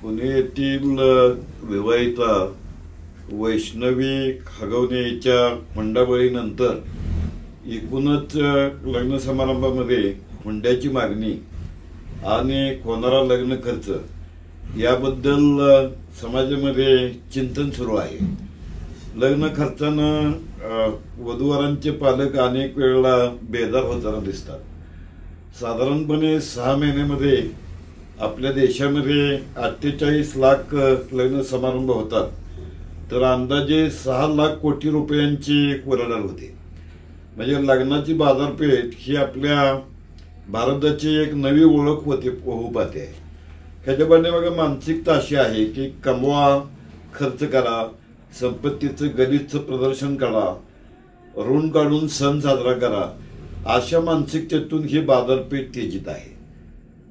पुणे येथील विवाहिता वैष्णवी खगवणे मंडाबळीनंतर एकूणच लग्न समारंभामध्ये हुंड्याची मागणी आणि होणारा लग्न खर्च याबद्दल समाजामध्ये चिंतन सुरू आहे। लग्न खर्चानं वधूवरांचे पालक अनेक वेळेला बेजार होताना दिसतात। साधारणपणे 6 महिन्यामध्ये आपल्या देशामध्ये 48 लाख लग्न समारंभ होतात, तर अंदाजे 6 लाख कोटी रुपयांची उलाढाल होते। म्हणजे लग्नाची बाजारपेठ ही आपल्या भारताची एक नवी ओळख होऊ पाहते। ह्याच्या पाठीमागे मानसिकता अशी आहे की कमवा, खर्च करा, संपत्तीचं गलिच्छ प्रदर्शन करा, ऋण काढून सण साजरा करा, अशा मानसिकतेतून ही बाजारपेठ तेजीत आहे।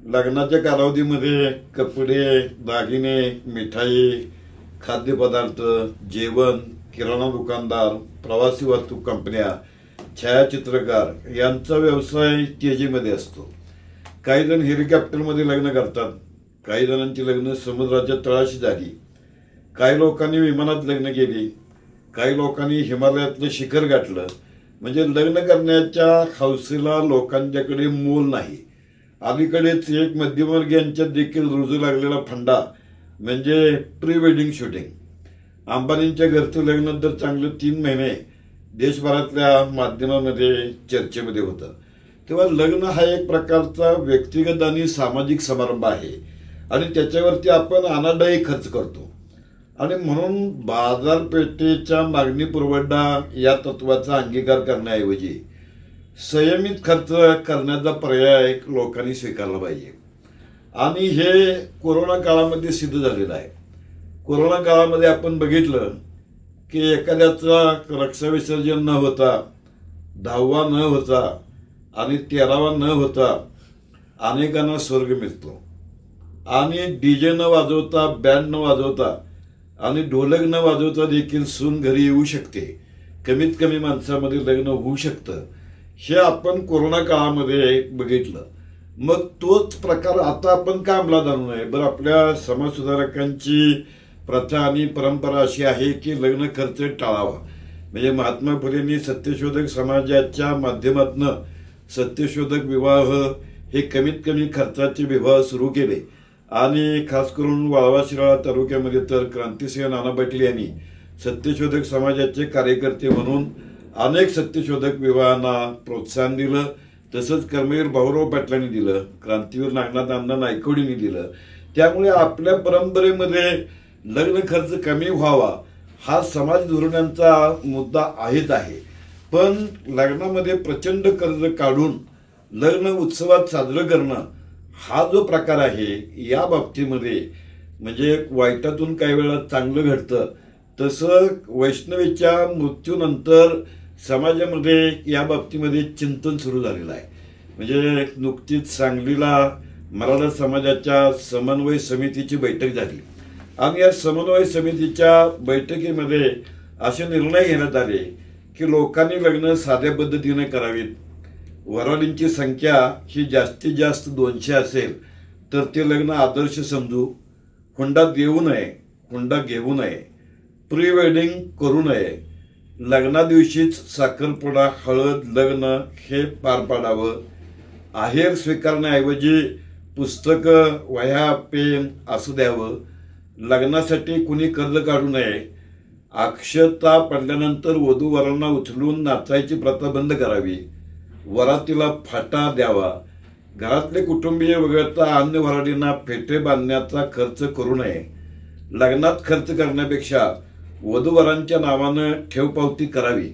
लग्नाच्या कालावधीमध्ये कपडे, दागिने, मिठाई, खाद्यपदार्थ, जेवण, किराणा दुकानदार, प्रवासी वाहतूक कंपन्या, छायाचित्रकार यांचा व्यवसाय तेजीमध्ये असतो। काही जण हेलिकॉप्टरमध्ये लग्न करतात, काही जणांची लग्न समुद्राच्या तळाशी झाली, काही लोकांनी विमानात लग्न केली, काही लोकांनी हिमालयातलं शिखर गाठलं। म्हणजे लग्न करण्याच्या हौसेला लोकांच्याकडे मोल नाही। अलीकडेच एक मध्यमवर्गीयांच्यात देखील रुजू लागलेला फंडा म्हणजे प्री वेडिंग शूटिंग। अंबानींच्या घरचं लग्न तर चांगलं 3 महिने देशभरातल्या माध्यमांमध्ये चर्चेमध्ये होतं। तेव्हा लग्न हा एक प्रकारचा व्यक्तिगत आणि सामाजिक समारंभ आहे आणि त्याच्यावरती आपण अनादायी खर्च करतो आणि म्हणून बाजारपेठेच्या मागणी पुरवठा या तत्वाचा अंगीकार करण्याऐवजी संयमित खर्च करण्याचा पर्याय लोकांनी स्वीकारला पाहिजे। आणि हे कोरोना काळामध्ये सिद्ध झालेलं आहे। कोरोना काळामध्ये आपण बघितलं की एखाद्याचा रक्षा विसर्जन न होता, 10वा न होता आणि 13वा न होता अनेकांना स्वर्ग मिळतो। आणि डीजे न वाजवता, बँड न वाजवता आणि ढोलक न वाजवता देखील सून घरी येऊ शकते, कमीत कमी माणसामध्ये लग्न होऊ शकतं, हे आपण कोरोना काळामध्ये बघितलं। मग तोच प्रकार आता आपण का अंमलात आणू नये? बरं, आपल्या समाजसुधारकांची प्रथा आणि परंपरा अशी आहे की लग्न खर्च टाळावा। म्हणजे महात्मा फुलेंनी सत्यशोधक समाजाच्या माध्यमातून सत्यशोधक विवाह हे कमीत कमी खर्चाचे विवाह सुरू केले आणि खास करून वाळवा शिराळा तालुक्यामध्ये तर क्रांतिसिंह नाना पाटील यांनी सत्यशोधक समाजाचे कार्यकर्ते म्हणून अनेक सत्यशोधक विवाहांना प्रोत्साहन दिलं। तसंच कर्मवीर भाऊराव पाटलांनी दिलं, क्रांतीवीर नागनाथ अण्णा नायकवडींनी दिलं। त्यामुळे आपल्या परंपरेमध्ये लग्न खर्च कमी व्हावा हा समाज धोरणांचा मुद्दा आहेच आहे। पण लग्नामध्ये प्रचंड कर्ज काढून लग्न उत्सवात साजरं करणं हा जो प्रकार आहे, या बाबतीमध्ये म्हणजे वाईटातून काही वेळा चांगलं घडतं। तसं वैष्णवीच्या मृत्यूनंतर समाजामध्ये या बाबतीमध्ये चिंतन सुरू झालेलं आहे। म्हणजे नुकतीच सांगलीला मराठा समाजाच्या समन्वय समितीची बैठक झाली आणि या समन्वय समितीच्या बैठकीमध्ये असे निर्णय घेण्यात आले की लोकांनी लग्न साध्या पद्धतीने करावीत। वराडींची संख्या ही जास्तीत जास्त 200 असेल तर ते लग्न आदर्श समजू, हुंडा देऊ नये, हुंडा घेऊ नये, प्री वेडिंग करू नये, लग्नादिवशीच साखरपुडा, हळद, लग्न हे पार पाडावं, आहेर स्वीकारण्याऐवजी पुस्तकं, वह्या, पेन असू द्यावं, लग्नासाठी कुणी कर्ज काढू नये, अक्षता पडल्यानंतर वधूवरांना उचलून नाचायची प्रथा बंद करावी, वरातीला फाटा द्यावा, घरातले कुटुंबीय वगळता अन्य वराडींना फेटे बांधण्याचा खर्च करू नये, लग्नात खर्च करण्यापेक्षा वधूवरांच्या नावानं ठेवपावती करावी,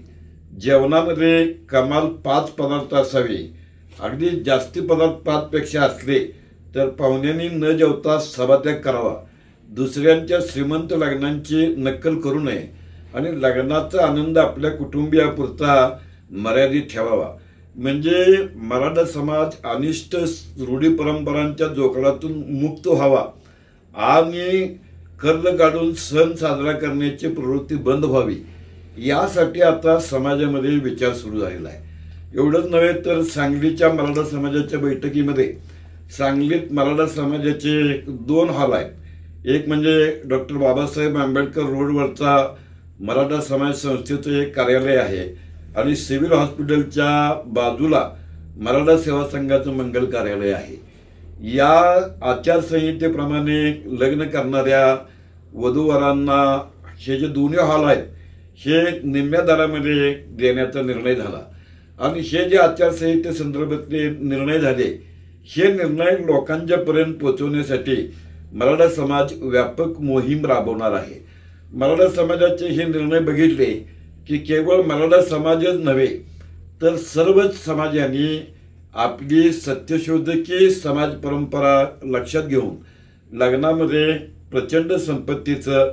जेवणामध्ये कमाल 5 पदार्थ असावे, अगदी जास्ती पदार्थ 5 पेक्षा असले तर पाहुण्यांनी न जेवता सभात्याग करावा, दुसऱ्यांच्या श्रीमंत लग्नांची नक्कल करू नये आणि लग्नाचा आनंद आपल्या कुटुंबियापुरता मर्यादित ठेवावा। म्हणजे मराठा समाज अनिष्ट रूढी परंपरांच्या जोखडातून मुक्त व्हावा आणि कर्ज काढून सण साजरा करण्याची प्रवृत्ती बंद व्हावी, यासाठी आता समाजामध्ये विचार सुरू झालेला आहे। एवढंच नव्हे तर सांगलीच्या मराठा समाजाच्या बैठकीमध्ये सांगलीत मराठा समाजाचे 2 हॉल आहेत। एक म्हणजे डॉक्टर बाबासाहेब आंबेडकर रोडवरचा मराठा समाज संस्थेचं एक कार्यालय आहे आणि सिव्हिल हॉस्पिटलच्या बाजूला मराठा सेवा संघाचं मंगल कार्यालय आहे. या आचारसंहितेप्रमाणे लग्न करणाऱ्या वधूवरांना हे जे दोन्ही हॉल आहेत हे निम्म्या दरामध्ये देण्याचा निर्णय झाला आणि हे जे आचारसंहितेसंदर्भातले निर्णय झाले हे निर्णय लोकांच्यापर्यंत पोहोचवण्यासाठी मराठा समाज व्यापक मोहीम राबवणार आहे. मराठा समाजाचे हे निर्णय बघितले की केवळ मराठा समाजच नव्हे तर सर्वच समाजांनी आपली सत्यशोधकी समाज परंपरा लक्षात घेऊन लग्नामध्ये प्रचंड संपत्तीचं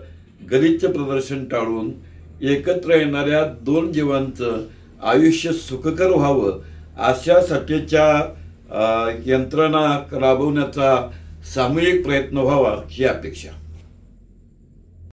गलिच्छ प्रदर्शन टाळून एकत्र येणाऱ्या दोन जीवांचं आयुष्य सुखकर व्हावं अशासाठीच्या यंत्रणा राबवण्याचा सामूहिक प्रयत्न व्हावा ही अपेक्षा.